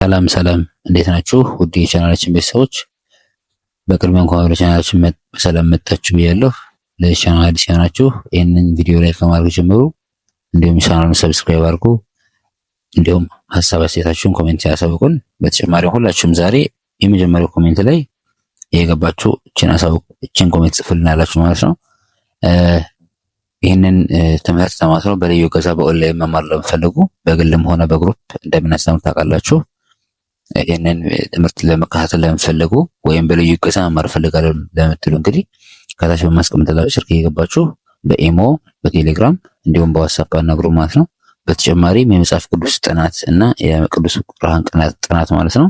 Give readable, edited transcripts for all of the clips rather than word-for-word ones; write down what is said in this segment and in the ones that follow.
ሰላም ሰላም እንዴት ናችሁ? ውድ የቻናላችን ቤተሰቦች በቅድሚያ እንኳን ወደ ቻናላችን በሰላም መጣችሁ ብያለሁ። ለዚህ ቻናል አዲስ ናችሁ ይህንን ቪዲዮ ላይክ በማድረግ ጀምሩ። እንዲሁም ቻናሉን ሰብስክራይብ አድርጉ። እንዲሁም ሀሳብ አስተያየታችሁን ኮሜንት ያሳውቁን። በተጨማሪም ሁላችሁም ዛሬ የመጀመሪያው ኮሜንት ላይ የገባችሁ እችን ኮሜንት ጽፉልናላችሁ ማለት ነው። ይህንን ትምህርት ተማትረው በልዩ እገዛ በኦንላይን መማር ለምትፈልጉ በግልም ሆነ በግሩፕ እንደምናስተምር ታውቃላችሁ። ይህንን ትምህርት ለመከታተል ለምትፈልጉ ወይም በልዩ እገዛ መማር ፈልጋለሁ ለምትሉ እንግዲህ ከታች በማስቀምጥላችሁ ስልክ እየገባችሁ በኢሞ በቴሌግራም እንዲሁም በዋትስአፕ አናግሩ ማለት ነው። በተጨማሪም የመጽሐፍ ቅዱስ ጥናት እና የቅዱስ ቁርአን ጥናት ማለት ነው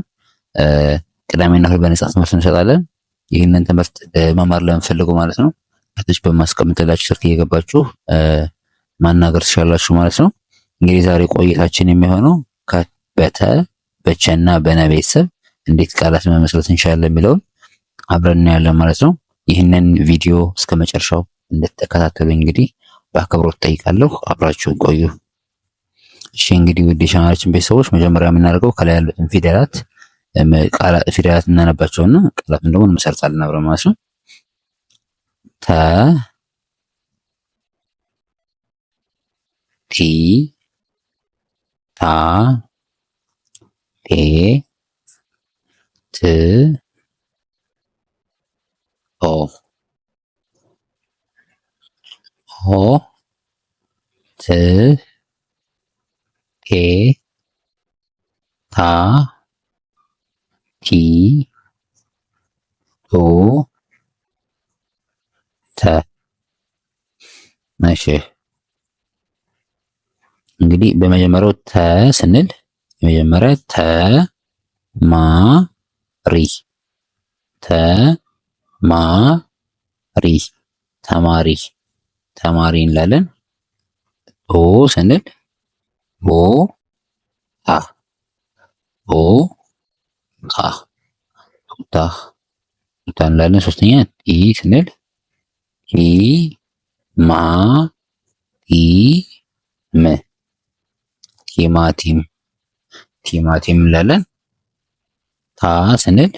ቅዳሜና እሁድ በነጻ ትምህርት እንሰጣለን። ይህንን ትምህርት መማር ለምትፈልጉ ማለት ነው ከታች በማስቀምጥላችሁ ስልክ እየገባችሁ ማናገር ትችላላችሁ ማለት ነው። እንግዲህ ዛሬ ቆይታችን የሚሆነው በቸና በነ ቤተሰብ እንዴት ቃላት መመስረት እንችላለን የሚለውን አብረን እናያለን ማለት ነው። ይህንን ቪዲዮ እስከ መጨረሻው እንድትከታተሉኝ እንግዲህ በአክብሮት ጠይቃለሁ። አብራችሁን ቆዩ። እሺ እንግዲህ ውድ የቻናላችን ቤተሰቦች መጀመሪያ የምናደርገው ከላይ ያሉትን ፊደላት እናነባቸውና ቃላቱን ደግሞ እንመሰርታለን አብረን ማለት ነው። ተ ቲ ታ ቴ ት ኦ ሆ ት ቴ ታ ቲ ቶ ተ። እሺ እንግዲህ በመጀመሪያው ተ ስንል የመጀመሪያ ተ ማ ሪ ተ ማ ሪ ተማሪ ተማሪ እንላለን። ኦ ስንል ቦ ታ ቦ ታ ታ ታ እንላለን። ሶስተኛ ቲ ስንል ቲ ማ ቲ ም ቲማቲም ቲማቲም እንላለን። ታ ስንል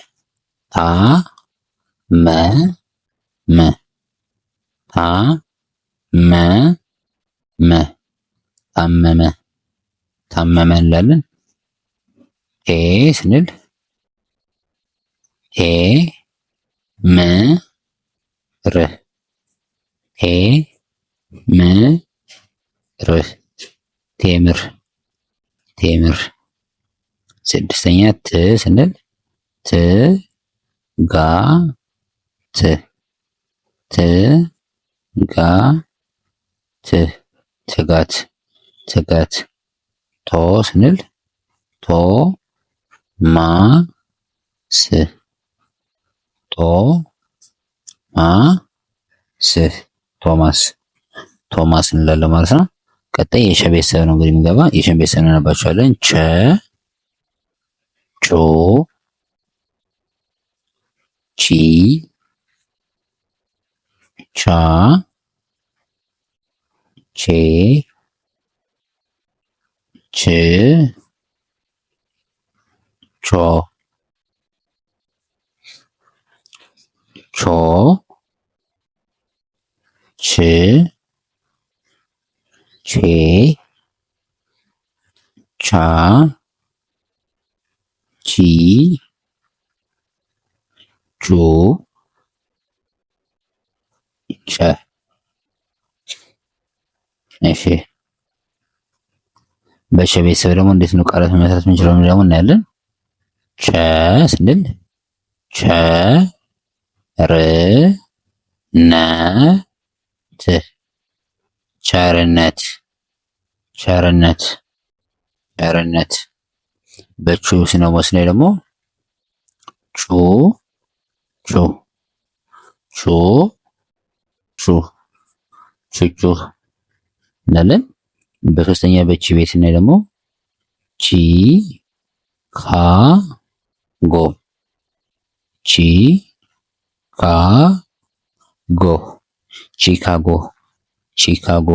ታ መ መ ታ መ መ ታመመ ታመመ እንላለን። ቴ ስንል ቴ ም ር ቴ ም ር ቴምር ቴምር። ስድስተኛ ት ስንል ት ጋ ት ት ጋ ት ትጋት ትጋት። ቶ ስንል ቶ ማ ስ ቶ ማ ስ ቶማስ ቶማስ እንላለን ማለት ነው። ቀጣይ የሸ ቤተሰብ ነው እንግዲህ የሚገባ የሸ ቤተሰብ እናነባቸዋለን። ቸ ቾ ቺ ቻ ቼ ች ቾ ቾ ች ቼ ቻ ቺ ቹ ቸ። እሺ በሸ ቤተሰብ ደግሞ እንዴት ነው ቃላት መመስረት የምንችለው ደግሞ እናያለን። ቸ ስንል ቸ ር ነ ት ቸርነት ቸርነት ቸርነት። በቹ ስንወስነው ደግሞ ቹ ቹ ቹ ቹ ቹቹ እንላለን። በሶስተኛ በቺ ቤት ስናይ ደግሞ ቺ ካ ጎ ቺ ካ ጎ ቺካጎ ቺካጎ።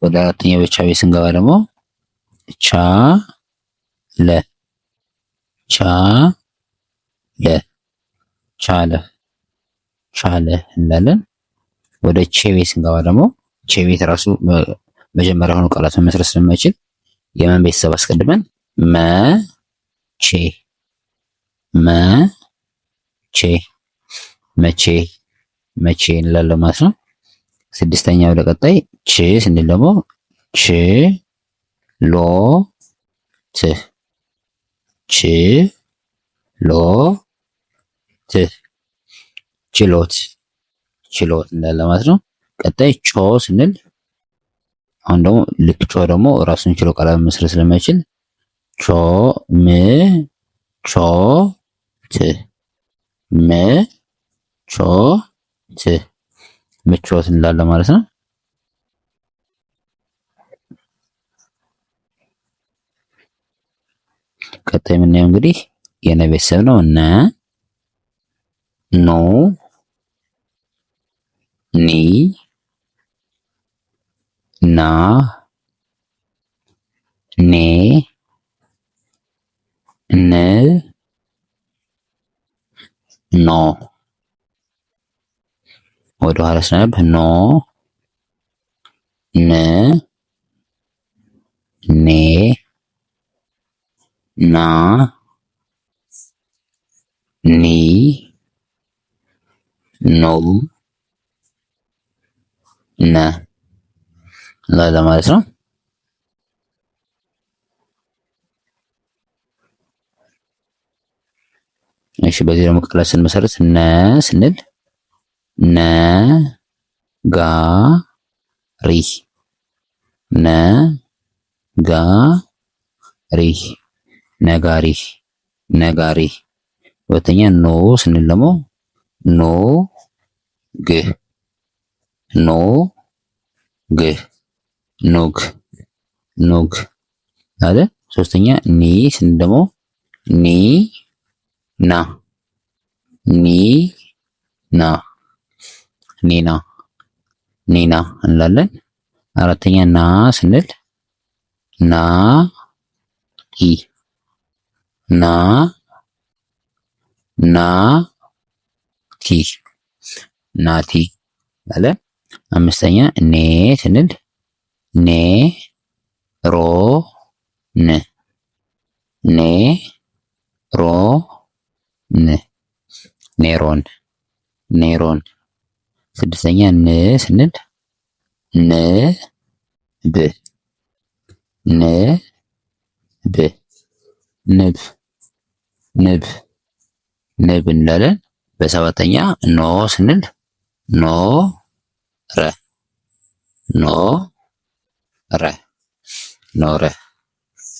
ወደ አራተኛ በቻ ቤት ስንገባ ደግሞ ቻ ለ ቻለ ቻለ እንላለን። ወደ ቼ ቤት ስንገባ ደግሞ ቼ ቤት ራሱ መጀመሪያ ሆኖ ቃላት መመስረት ስለማይችል የመን ቤተሰብ አስቀድመን መቼ መቼ እንላለን ማለት ነው። ስድስተኛ ወደ ቀጣይ ች ስንል ደግሞ ች ሎ ት ችሎት እንላለን ማለት ነው። ቀጣይ ቾ ስንል አሁን ደግሞ ልክ ቾ ደግሞ ራሱን ችሎ ቃላት መመስረት ስለማይችል ቾ ምቾት እንላለን ማለት ነው። ቀጣይ የምናየው እንግዲህ የነ ቤተሰብ ነው። ኖ ኒ ና ኔ ን ኖ ወደ ኋላ ስናነብ ኖ ን ኔ ና ኒ ኖ ነ ለማለት ነው። እሺ በዚህ ደግሞ ቃላት ስንመሰርት ነ ስንል ነ ጋ ሪ ነጋሪ። ሁለተኛ ኖ ስንል ደግሞ ኖ ግ ኖግ አለ። ሶስተኛ ኒ ስንል ደግሞ ኒና እንላለን። አራተኛ ና ስንል ናቲ አለ። አምስተኛ ኔ ስንል ኔሮን። ስድስተኛ ን ስንል ንብ እንላለን። በሰባተኛ ኖ ስንል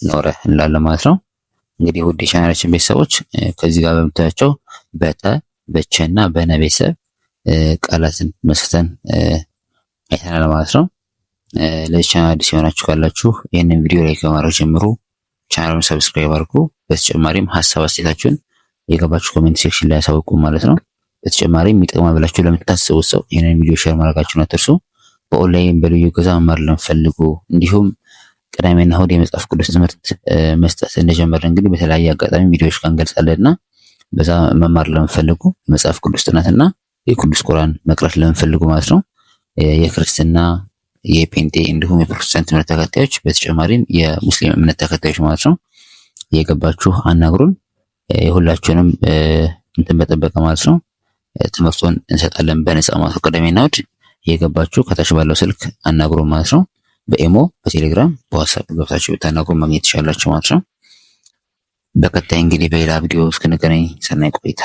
ኖረ እንላለን ማለት ነው። እንግዲህ ውድ የቻናላችን ቤተሰቦች ከዚህ ጋር በምታያቸው በተ በቸ እና በነ ቤተሰብ ቃላትን መስርተን አይተናል ማለት ነው። ለዚህ ቻናል አዲስ የሆናችሁ ካላችሁ ይህንን ቪዲዮ ላይክ በማድረግ ጀምሩ። ቻናሉን ሰብስክራይብ አድርጉ። በተጨማሪም ሀሳብ አስተያየታችሁን የገባችሁ ኮሜንት ሴክሽን ላይ ያሳውቁ ማለት ነው። በተጨማሪም ይጠቅማል ብላችሁ ለምታስቡት ሰው ይህንን ቪዲዮ ሼር ማድረጋችሁን አትርሱ። በኦንላይን በልዩ ገዛ መማር ለምትፈልጉ እንዲሁም ቅዳሜና እሁድ የመጽሐፍ ቅዱስ ትምህርት መስጠት እንደጀመርን እንግዲህ በተለያየ አጋጣሚ ቪዲዮዎች ጋር እንገልጻለንና በዛ መማር ለምትፈልጉ የመጽሐፍ ቅዱስ ጥናትና የቅዱስ ቁርአን መቅራት ለምትፈልጉ ማለት ነው የክርስትና የፔንቴ እንዲሁም የፕሮቴስታንት እምነት ተከታዮች በተጨማሪም የሙስሊም እምነት ተከታዮች ማለት ነው የገባችሁ አናግሩን። የሁላችሁንም እንትን በጠበቀ ማለት ነው ትምህርቱን እንሰጣለን በነፃ ማለት ነው። ቅዳሜና እሁድ የገባችሁ ከታች ባለው ስልክ አናግሩን ማለት ነው። በኢሞ፣ በቴሌግራም፣ በዋትስአፕ ገብታችሁ ብታናግሩ ማግኘት ትችላላችሁ ማለት ነው። በቀጣይ እንግዲህ በሌላ ቪዲዮ እስክንገናኝ ሰናይ ቆይታ